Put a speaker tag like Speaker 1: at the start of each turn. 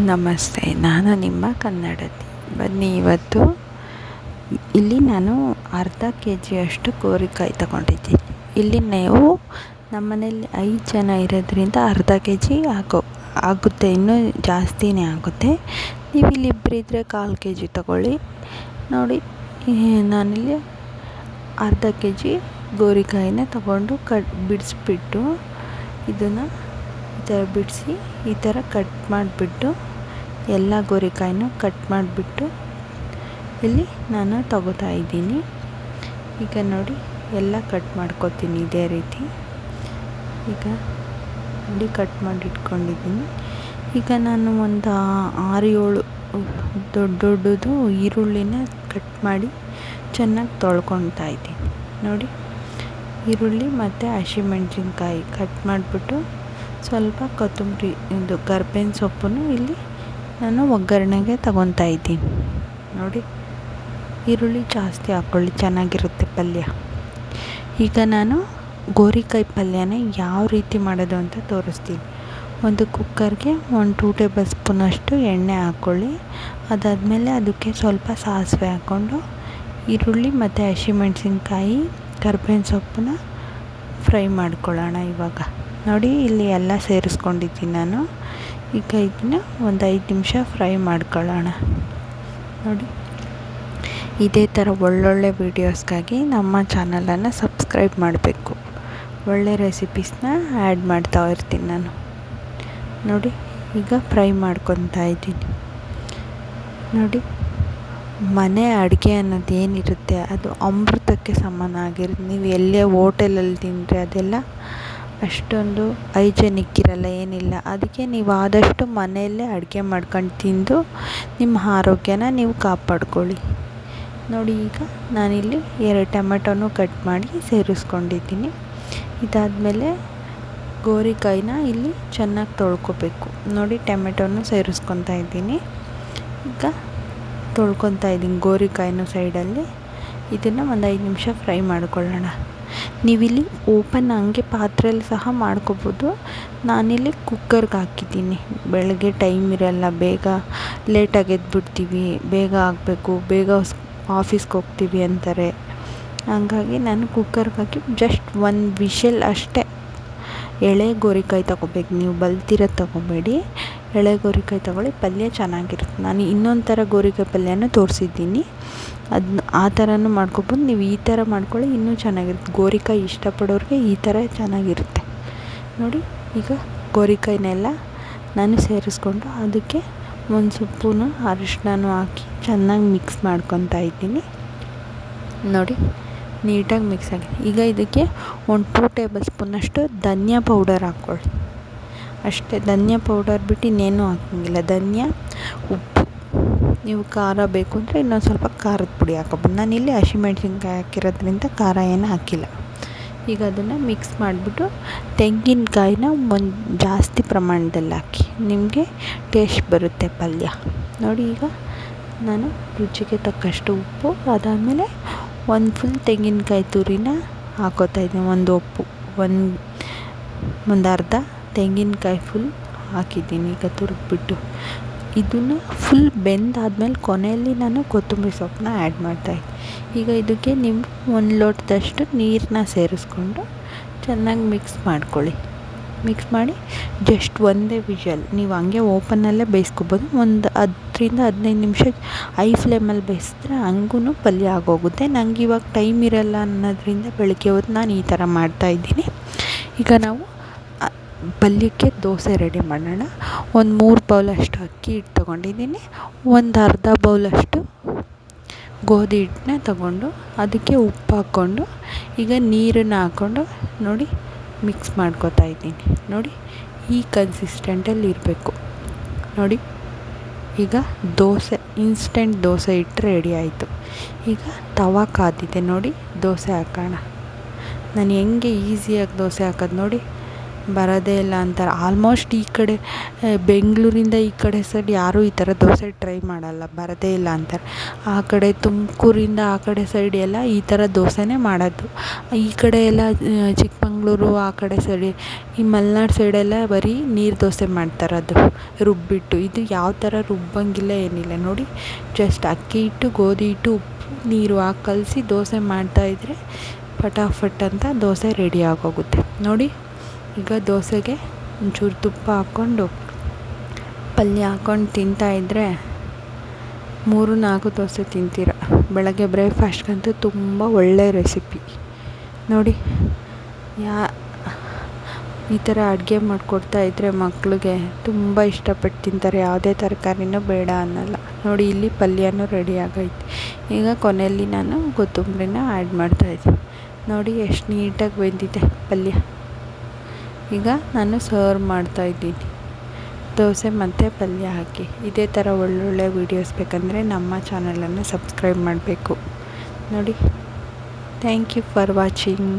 Speaker 1: ನಮಸ್ತೆ, ನಾನು ನಿಮ್ಮ ಕನ್ನಡತಿ. ಬನ್ನಿ, ಇವತ್ತು ಇಲ್ಲಿ ನಾನು ಅರ್ಧ ಕೆ ಜಿಯಷ್ಟು ಗೋರಿಕಾಯಿ ತಗೊಂಡಿದ್ದೀನಿ. ಇಲ್ಲಿ ನೀವು ನಮ್ಮ ಮನೇಲಿ 5 ಜನ ಇರೋದ್ರಿಂದ ಅರ್ಧ ಕೆ ಜಿ ಆಗುತ್ತೆ, ಇನ್ನೂ ಜಾಸ್ತಿನೇ ಆಗುತ್ತೆ. ನೀವು ಇಲ್ಲಿ ಇಬ್ಬರಿದ್ದರೆ 1/4 ಕೆ ಜಿ ತಗೊಳ್ಳಿ. ನೋಡಿ, ನಾನಿಲ್ಲಿ ಅರ್ಧ ಕೆ ಜಿ ಗೋರಿಕಾಯಿನ ತಗೊಂಡು ಬಿಡಿಸ್ಬಿಟ್ಟು ಇದನ್ನು ಈ ಥರ ಬಿಡಿಸಿ ಈ ಥರ ಕಟ್ ಮಾಡಿಬಿಟ್ಟು ಎಲ್ಲ ಗೋರಿಕಾಯಿನೂ ಕಟ್ ಮಾಡಿಬಿಟ್ಟು ಇಲ್ಲಿ ನಾನು ತಗೋತಾ ಇದ್ದೀನಿ. ಈಗ ನೋಡಿ, ಎಲ್ಲ ಕಟ್ ಮಾಡ್ಕೊತೀನಿ ಇದೇ ರೀತಿ. ಈಗ ನೋಡಿ, ಕಟ್ ಮಾಡಿ ಇಟ್ಕೊಂಡಿದ್ದೀನಿ. ಈಗ ನಾನು ಒಂದು 6-7 ದೊಡ್ಡದು ಈರುಳ್ಳಿನ ಕಟ್ ಮಾಡಿ ಚೆನ್ನಾಗಿ ತೊಳ್ಕೊತಾ ಇದ್ದೀನಿ. ನೋಡಿ, ಈರುಳ್ಳಿ ಮತ್ತು ಹಸಿಮೆಣ್ಸಿನ್ಕಾಯಿ ಕಟ್ ಮಾಡಿಬಿಟ್ಟು ಸ್ವಲ್ಪ ಕೊತ್ತಂಬರಿ, ಇದು ಕರ್ಬೇವಿನ ಸೊಪ್ಪನ್ನು ಇಲ್ಲಿ ನಾನು ಒಗ್ಗರಣೆಗೆ ತಗೊತಾ ಇದ್ದೀನಿ. ನೋಡಿ, ಈರುಳ್ಳಿ ಜಾಸ್ತಿ ಹಾಕ್ಕೊಳ್ಳಿ, ಚೆನ್ನಾಗಿರುತ್ತೆ ಪಲ್ಯ. ಈಗ ನಾನು ಗೋರಿಕಾಯಿ ಪಲ್ಯನ ಯಾವ ರೀತಿ ಮಾಡೋದು ಅಂತ ತೋರಿಸ್ತೀನಿ. ಒಂದು ಕುಕ್ಕರ್ಗೆ 2 ಟೇಬಲ್ ಸ್ಪೂನಷ್ಟು ಎಣ್ಣೆ ಹಾಕ್ಕೊಳ್ಳಿ. ಅದಾದಮೇಲೆ ಅದಕ್ಕೆ ಸ್ವಲ್ಪ ಸಾಸಿವೆ ಹಾಕ್ಕೊಂಡು ಈರುಳ್ಳಿ ಮತ್ತು ಹಸಿಮೆಣ್ಸಿನ್ಕಾಯಿ, ಕರ್ಬೇವಿನ ಸೊಪ್ಪನ್ನ ಫ್ರೈ ಮಾಡ್ಕೊಳ್ಳೋಣ. ಇವಾಗ ನೋಡಿ, ಇಲ್ಲಿ ಎಲ್ಲ ಸೇರಿಸ್ಕೊಂಡಿದ್ದೀನಿ ನಾನು. ಈಗ ಇದನ್ನ ಒಂದು 5 ನಿಮಿಷ ಫ್ರೈ ಮಾಡ್ಕೊಳ್ಳೋಣ. ನೋಡಿ, ಇದೇ ಥರ ಒಳ್ಳೊಳ್ಳೆ ವೀಡಿಯೋಸ್ಗಾಗಿ ನಮ್ಮ ಚಾನಲನ್ನು ಸಬ್ಸ್ಕ್ರೈಬ್ ಮಾಡಬೇಕು. ಒಳ್ಳೆ ರೆಸಿಪೀಸ್ನ ಆ್ಯಡ್ ಮಾಡ್ತಾ ಇರ್ತೀನಿ ನಾನು. ನೋಡಿ, ಈಗ ಫ್ರೈ ಮಾಡ್ಕೊತಾ ಇದ್ದೀನಿ. ನೋಡಿ, ಮನೆ ಅಡುಗೆ ಅನ್ನೋದು ಏನಿರುತ್ತೆ ಅದು ಅಮೃತಕ್ಕೆ ಸಮಾನ ಆಗಿರುತ್ತೆ. ನೀವು ಎಲ್ಲೇ ಹೋಟೆಲಲ್ಲಿ ತಿಂದರೆ ಅದೆಲ್ಲ ಅಷ್ಟೊಂದು ಹೈಜೆನಿಕ್ ಇರಲ್ಲ, ಏನಿಲ್ಲ. ಅದಕ್ಕೆ ನೀವು ಆದಷ್ಟು ಮನೆಯಲ್ಲೇ ಅಡುಗೆ ಮಾಡ್ಕೊಂಡು ತಿಂದು ನಿಮ್ಮ ಆರೋಗ್ಯನ ನೀವು ಕಾಪಾಡ್ಕೊಳ್ಳಿ. ನೋಡಿ, ಈಗ ನಾನಿಲ್ಲಿ 2 ಟೊಮೆಟೊನೂ ಕಟ್ ಮಾಡಿ ಸೇರಿಸ್ಕೊಂಡಿದ್ದೀನಿ. ಇದಾದಮೇಲೆ ಗೋರಿಕಾಯಿನ ಇಲ್ಲಿ ಚೆನ್ನಾಗಿ ತೊಳ್ಕೊಬೇಕು. ನೋಡಿ, ಟೊಮೆಟೊನೂ ಸೇರಿಸ್ಕೊತಾ ಇದ್ದೀನಿ. ಈಗ ತೊಳ್ಕೊತಾ ಇದ್ದೀನಿ ಗೋರಿಕಾಯಿನೂ ಸೈಡಲ್ಲಿ. ಇದನ್ನು ಒಂದು 5 ನಿಮಿಷ ಫ್ರೈ ಮಾಡ್ಕೊಳ್ಳೋಣ. ನೀವಿಲ್ಲಿ ಓಪನ್ ಹಂಗೆ ಪಾತ್ರೆಯಲ್ಲಿ ಸಹ ಮಾಡ್ಕೊಬೋದು. ನಾನಿಲ್ಲಿ ಕುಕ್ಕರ್ಗೆ ಹಾಕಿದ್ದೀನಿ. ಬೆಳಗ್ಗೆ ಟೈಮ್ ಇರಲ್ಲ, ಬೇಗ ಲೇಟಾಗಿ ಎದ್ಬಿಡ್ತೀವಿ, ಬೇಗ ಆಗಬೇಕು, ಬೇಗ ಆಫೀಸ್ಗೆ ಹೋಗ್ತೀವಿ ಅಂತಾರೆ. ಹಂಗಾಗಿ ನಾನು ಕುಕ್ಕರ್ಗೆ ಹಾಕಿ ಜಸ್ಟ್ 1 ವಿಷಲ್ ಅಷ್ಟೇ. ಎಳೆ ಗೋರಿಕಾಯಿ ತೊಗೋಬೇಕು, ನೀವು ಬಲ್ತಿರೋದು ತೊಗೋಬೇಡಿ. ಎಳೆ ಗೋರಿಕಾಯಿ ತೊಗೊಳ್ಳಿ, ಪಲ್ಯ ಚೆನ್ನಾಗಿರುತ್ತೆ. ನಾನು ಇನ್ನೊಂದು ಥರ ಗೋರಿಕಾಯಿ ಪಲ್ಯನೂ ತೋರಿಸಿದ್ದೀನಿ, ಅದನ್ನ ಆ ಥರನೂ ಮಾಡ್ಕೊಬೋದು. ನೀವು ಈ ಥರ ಮಾಡ್ಕೊಳ್ಳಿ, ಇನ್ನೂ ಚೆನ್ನಾಗಿರುತ್ತೆ. ಗೋರಿಕಾಯಿ ಇಷ್ಟಪಡೋರಿಗೆ ಈ ಥರ ಚೆನ್ನಾಗಿರುತ್ತೆ. ನೋಡಿ, ಈಗ ಗೋರಿಕಾಯಿನೆಲ್ಲ ನಾನು ಸೇರಿಸ್ಕೊಂಡು ಅದಕ್ಕೆ 1 ಸ್ಪೂನು ಅರಿಶಿನನೂ ಹಾಕಿ ಚೆನ್ನಾಗಿ ಮಿಕ್ಸ್ ಮಾಡ್ಕೊತಾ ಇದ್ದೀನಿ. ನೋಡಿ, ನೀಟಾಗಿ ಮಿಕ್ಸ್ ಆಗಿದೆ. ಈಗ ಇದಕ್ಕೆ 2 ಟೇಬಲ್ ಸ್ಪೂನಷ್ಟು ಧನಿಯಾ ಪೌಡರ್ ಹಾಕ್ಕೊಳ್ಳಿ ಅಷ್ಟೇ. ಧನಿಯಾ ಪೌಡರ್ ಬಿಟ್ಟು ಇನ್ನೇನೂ ಹಾಕೋಂಗಿಲ್ಲ. ಧನಿಯಾ, ಉಪ್ಪು. ನೀವು ಖಾರ ಬೇಕು ಅಂದರೆ ಇನ್ನೊಂದು ಸ್ವಲ್ಪ ಖಾರದ ಪುಡಿ ಹಾಕೋಬೋದು. ನಾನಿಲ್ಲಿ ಹಸಿಮೆಣ್ಸಿನ್ಕಾಯಿ ಹಾಕಿರೋದ್ರಿಂದ ಖಾರ ಏನು ಹಾಕಿಲ್ಲ. ಈಗ ಅದನ್ನು ಮಿಕ್ಸ್ ಮಾಡಿಬಿಟ್ಟು ತೆಂಗಿನಕಾಯಿನ ಜಾಸ್ತಿ ಪ್ರಮಾಣದಲ್ಲಿ ಹಾಕಿ, ನಿಮಗೆ ಟೇಸ್ಟ್ ಬರುತ್ತೆ ಪಲ್ಯ. ನೋಡಿ, ಈಗ ನಾನು ರುಚಿಗೆ ತಕ್ಕಷ್ಟು ಉಪ್ಪು, ಅದಾದಮೇಲೆ 1 ಫುಲ್ ತೆಂಗಿನಕಾಯಿ ತುರಿನ ಹಾಕೋತಾ ಇದ್ದೀನಿ. ಒಂದು ಅರ್ಧ ತೆಂಗಿನಕಾಯಿ ಫುಲ್ ಹಾಕಿದ್ದೀನಿ. ಈಗ ತುರಿದ್ಬಿಟ್ಟು ಇದನ್ನು ಫುಲ್ ಬೆಂದಾದ್ಮೇಲೆ ಕೊನೆಯಲ್ಲಿ ನಾನು ಕೊತ್ತಂಬರಿ ಸೊಪ್ಪನ್ನ ಆ್ಯಡ್ ಮಾಡ್ತಾಯಿದ್ದೀನಿ. ಈಗ ಇದಕ್ಕೆ ನೀವು 1 ಲೋಟದಷ್ಟು ನೀರನ್ನ ಸೇರಿಸ್ಕೊಂಡು ಚೆನ್ನಾಗಿ ಮಿಕ್ಸ್ ಮಾಡ್ಕೊಳ್ಳಿ. ಮಿಕ್ಸ್ ಮಾಡಿ ಜಸ್ಟ್ 1 ವಿಷಲ್, ನೀವು ಹಂಗೆ ಓಪನಲ್ಲೇ ಬೇಯಿಸ್ಕೊಬೋದು. ಒಂದು 10-15 ನಿಮಿಷ ಹೈ ಫ್ಲೇಮಲ್ಲಿ ಬೇಯಿಸಿದ್ರೆ ಹಂಗೂ ಪಲ್ಯ ಆಗೋಗುತ್ತೆ. ನನಗೆ ಇವಾಗ ಟೈಮ್ ಇರಲ್ಲ ಅನ್ನೋದ್ರಿಂದ ಬೆಳಗ್ಗೆ ಹೊತ್ತು ನಾನು ಈ ಥರ ಮಾಡ್ತಾಯಿದ್ದೀನಿ. ಈಗ ನಾವು ಪಲ್ಯಕ್ಕೆ ದೋಸೆ ರೆಡಿ ಮಾಡೋಣ. ಒಂದು 3 ಬೌಲಷ್ಟು ಅಕ್ಕಿ ಹಿಟ್ಟು ತೊಗೊಂಡಿದ್ದೀನಿ. ಒಂದು ಅರ್ಧ ಬೌಲಷ್ಟು ಗೋಧಿ ಹಿಟ್ಟನ್ನ ತಗೊಂಡು ಅದಕ್ಕೆ ಉಪ್ಪು ಹಾಕ್ಕೊಂಡು ಈಗ ನೀರನ್ನು ಹಾಕ್ಕೊಂಡು ನೋಡಿ ಮಿಕ್ಸ್ ಮಾಡ್ಕೊತಾ ಇದ್ದೀನಿ. ನೋಡಿ, ಈ ಕನ್ಸಿಸ್ಟೆಂಟಲ್ಲಿ ಇರಬೇಕು. ನೋಡಿ, ಈಗ ದೋಸೆ, ಇನ್ಸ್ಟೆಂಟ್ ದೋಸೆ ಹಿಟ್ಟು ರೆಡಿ ಆಯಿತು. ಈಗ ತವಾ ಕಾದಿದೆ. ನೋಡಿ, ದೋಸೆ ಹಾಕೋಣ. ನಾನು ಹೆಂಗೆ ಈಸಿಯಾಗಿ ದೋಸೆ ಹಾಕೋದು ನೋಡಿ. ಬರೋದೇ ಇಲ್ಲ ಅಂತಾರೆ. ಆಲ್ಮೋಸ್ಟ್ ಈ ಕಡೆ ಬೆಂಗಳೂರಿಂದ ಈ ಕಡೆ ಸೈಡ್ ಯಾರೂ ಈ ಥರ ದೋಸೆ ಟ್ರೈ ಮಾಡಲ್ಲ, ಬರೋದೇ ಇಲ್ಲ ಅಂತಾರೆ. ಆ ಕಡೆ ತುಮಕೂರಿಂದ ಆ ಕಡೆ ಸೈಡ್ ಎಲ್ಲ ಈ ಥರ ದೋಸೆನೇ ಮಾಡೋದು. ಈ ಕಡೆ ಎಲ್ಲ ಚಿಕ್ಕಮಂಗ್ಳೂರು ಆ ಕಡೆ ಸೈಡ್, ಈ ಮಲೆನಾಡು ಸೈಡೆಲ್ಲ ಬರೀ ನೀರು ದೋಸೆ ಮಾಡ್ತಾರೆ, ಅದು ರುಬ್ಬಿಟ್ಟು. ಇದು ಯಾವ ಥರ ರುಬ್ಬಂಗಿಲ್ಲ ಏನಿಲ್ಲ ನೋಡಿ. ಜಸ್ಟ್ ಅಕ್ಕಿ ಹಿಟ್ಟು, ಗೋಧಿ ಹಿಟ್ಟು, ಉಪ್ಪು, ನೀರು ಹಾಕಿ ಕಲಸಿ ದೋಸೆ ಮಾಡ್ತಾಯಿದ್ರೆ ಫಟಾಫಟ್ ಅಂತ ದೋಸೆ ರೆಡಿ ಆಗೋಗುತ್ತೆ ನೋಡಿ. ಈಗ ದೋಸೆಗೆ ಒಂಚೂರು ತುಪ್ಪ ಹಾಕ್ಕೊಂಡು ಪಲ್ಯ ಹಾಕ್ಕೊಂಡು ತಿಂತಾಯಿದ್ರೆ 3-4 ದೋಸೆ ತಿಂತೀರ. ಬೆಳಗ್ಗೆ ಬ್ರೇಕ್ಫಾಸ್ಟ್ಗಂತೂ ತುಂಬ ಒಳ್ಳೆಯ ರೆಸಿಪಿ ನೋಡಿ. ಈ ಥರ ಅಡುಗೆ ಮಾಡಿಕೊಡ್ತಾಯಿದ್ರೆ ಮಕ್ಳಿಗೆ ತುಂಬ ಇಷ್ಟಪಟ್ಟು ತಿಂತಾರೆ, ಯಾವುದೇ ತರಕಾರಿನೂ ಬೇಡ ಅನ್ನಲ್ಲ ನೋಡಿ. ಇಲ್ಲಿ ಪಲ್ಯನೂ ರೆಡಿ ಆಗೈತೆ. ಈಗ ಕೊನೆಯಲ್ಲಿ ನಾನು ಕೊತ್ತಂಬರಿನ ಆ್ಯಡ್ ಮಾಡ್ತಾಯಿದ್ದೀನಿ ನೋಡಿ. ಎಷ್ಟು ನೀಟಾಗಿ ಬೆಂದಿದೆ ಪಲ್ಯ. ಈಗ ನಾನು ಸರ್ವ್ ಮಾಡ್ತಾಯಿದ್ದೀನಿ ದೋಸೆ ಮತ್ತು ಪಲ್ಯ ಹಾಕಿ. ಇದೇ ಥರ ಒಳ್ಳೊಳ್ಳೆ ವೀಡಿಯೋಸ್ ಬೇಕಂದರೆ ನಮ್ಮ ಚಾನಲನ್ನು ಸಬ್ಸ್ಕ್ರೈಬ್ ಮಾಡಬೇಕು ನೋಡಿ. Thank you for watching.